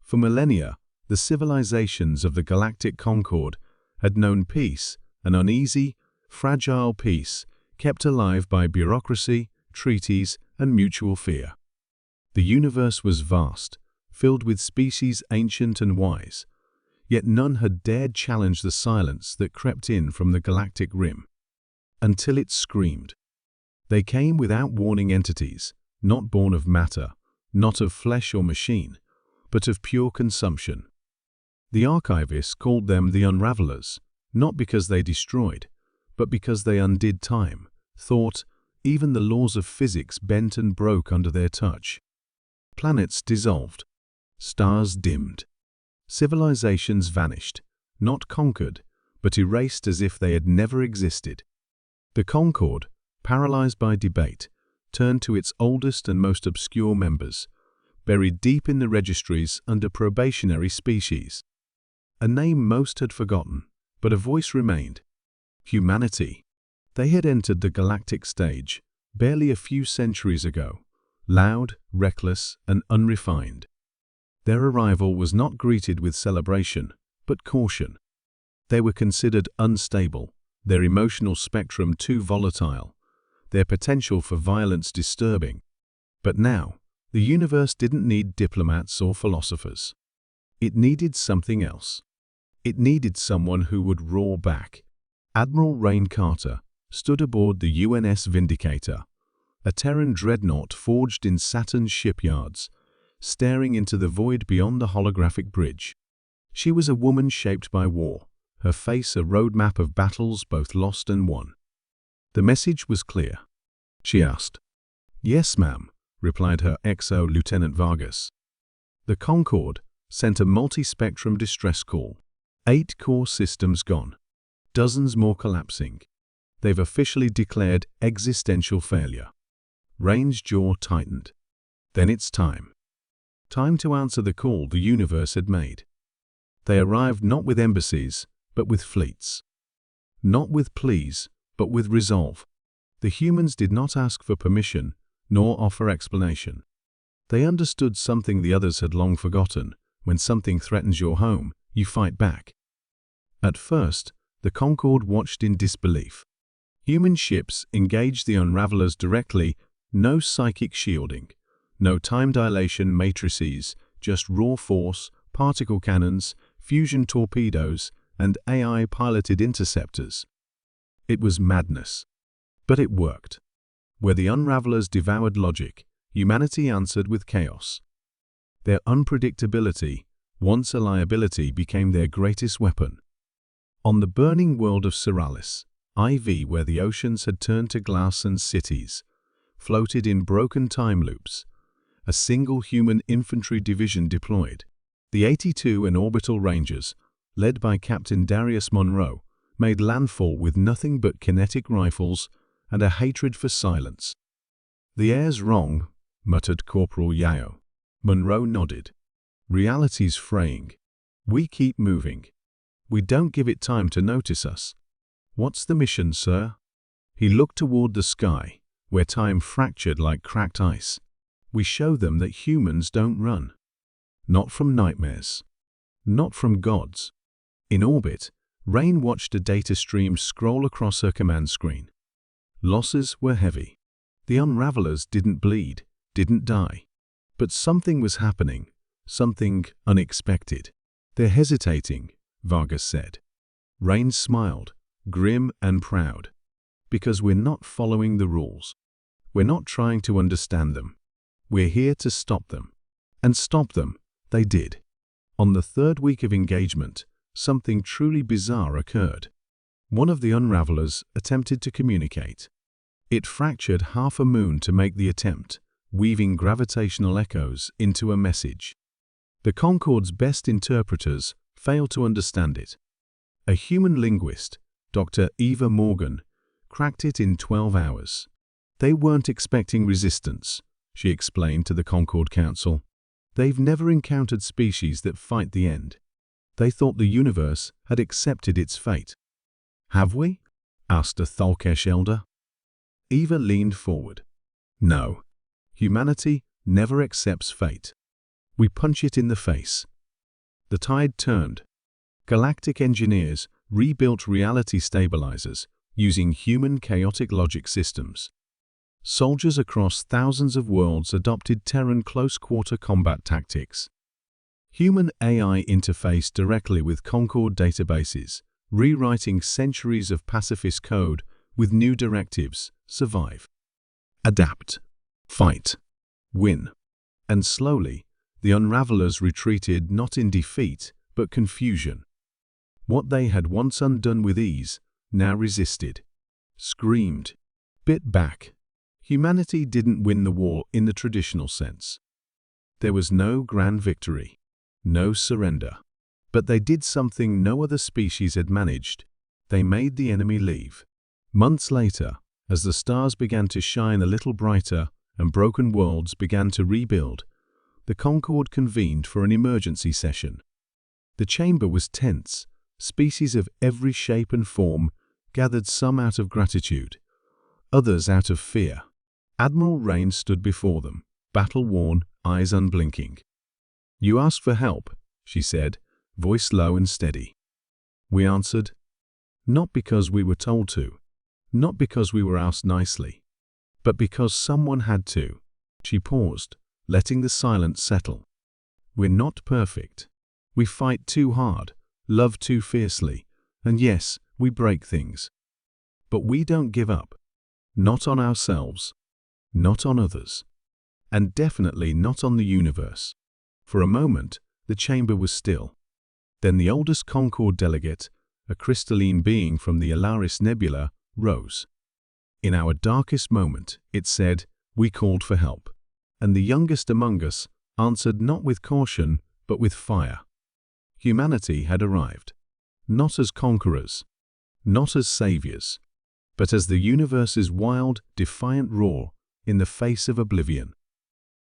For millennia, the civilizations of the galactic concord had known peace, an uneasy, fragile peace kept alive by bureaucracy, treaties, and mutual fear. The universe was vast, filled with species ancient and wise, yet none had dared challenge the silence that crept in from the galactic rim. Until it screamed. They came without warning, entities, not born of matter, not of flesh or machine, but of pure consumption. The archivists called them the unravelers, not because they destroyed, but because they undid time, thought, even the laws of physics bent and broke under their touch. Planets dissolved. Stars dimmed. Civilizations vanished, not conquered, but erased as if they had never existed. The Concord, paralyzed by debate, turned to its oldest and most obscure members, buried deep in the registries under probationary species. A name most had forgotten, but a voice remained. Humanity. They had entered the galactic stage, barely a few centuries ago, loud, reckless, and unrefined. Their arrival was not greeted with celebration, but caution. They were considered unstable, their emotional spectrum too volatile, their potential for violence disturbing. But now, the universe didn't need diplomats or philosophers. It needed something else. It needed someone who would roar back. Admiral Rain Carter stood aboard the UNS Vindicator, a Terran dreadnought forged in Saturn's shipyards, staring into the void beyond the holographic bridge. She was a woman shaped by war, her face a roadmap of battles both lost and won. The message was clear. She asked. "Yes, ma'am," replied her XO Lieutenant Vargas. The Concorde sent a multi-spectrum distress call. 8 core systems gone. Dozens more collapsing. They've officially declared existential failure. Rain's jaw tightened. Then it's time. Time to answer the call the universe had made. They arrived not with embassies, but with fleets. Not with pleas, but with resolve. The humans did not ask for permission, nor offer explanation. They understood something the others had long forgotten. When something threatens your home, you fight back. At first, the Concorde watched in disbelief. Human ships engaged the unravelers directly, no psychic shielding, no time dilation matrices, just raw force, particle cannons, fusion torpedoes, and AI-piloted interceptors. It was madness. But it worked. Where the unravelers devoured logic, humanity answered with chaos. Their unpredictability, once a liability, became their greatest weapon. On the burning world of Seralis, IV, where the oceans had turned to glass and cities, floated in broken time loops, a single human infantry division deployed. The 82 and orbital rangers, led by Captain Darius Monroe, made landfall with nothing but kinetic rifles and a hatred for silence. "The air's wrong," muttered Corporal Yao. Monroe nodded. "Reality's fraying. We keep moving. We don't give it time to notice us." "What's the mission, sir?" He looked toward the sky, where time fractured like cracked ice. "We show them that humans don't run. Not from nightmares. Not from gods." In orbit, Rain watched a data stream scroll across her command screen. Losses were heavy. The unravelers didn't bleed, didn't die. But something was happening, something unexpected. "They're hesitating," Vargas said. Rain smiled, grim and proud. "Because we're not following the rules. We're not trying to understand them. We're here to stop them." And stop them, they did. On the 3rd week of engagement, something truly bizarre occurred. One of the unravelers attempted to communicate. It fractured half a moon to make the attempt, weaving gravitational echoes into a message. The Concorde's best interpreters failed to understand it. A human linguist, Dr. Eva Morgan, cracked it in 12 hours. "They weren't expecting resistance," she explained to the Concorde Council. "They've never encountered species that fight the end. They thought the universe had accepted its fate." "Have we?" asked a Thalkesh elder. Eva leaned forward. "No. Humanity never accepts fate. We punch it in the face. The tide turned. Galactic engineers rebuilt reality stabilizers using human chaotic logic systems. Soldiers across thousands of worlds adopted Terran close-quarter combat tactics. Human AI interfaced directly with Concord databases, rewriting centuries of pacifist code with new directives: survive, adapt, fight, win. And slowly, the unravelers retreated not in defeat, but confusion. What they had once undone with ease, now resisted, screamed, bit back. Humanity didn't win the war in the traditional sense. There was no grand victory, no surrender. But they did something no other species had managed. They made the enemy leave. Months later, as the stars began to shine a little brighter and broken worlds began to rebuild, the Concord convened for an emergency session. The chamber was tense. Species of every shape and form gathered, some out of gratitude, others out of fear. Admiral Rain stood before them, battle-worn, eyes unblinking. "You asked for help," she said, voice low and steady. We answered, not because we were told to, not because we were asked nicely, but because someone had to. She paused, letting the silence settle. We're not perfect. We fight too hard, love too fiercely, and yes, we break things. But we don't give up. Not on ourselves, not on others, and definitely not on the universe. For a moment, the chamber was still. Then the oldest Concord delegate, a crystalline being from the Alaris Nebula, rose. In our darkest moment, it said, we called for help. And the youngest among us answered not with caution, but with fire. Humanity had arrived, not as conquerors, not as saviors, but as the universe's wild, defiant roar in the face of oblivion.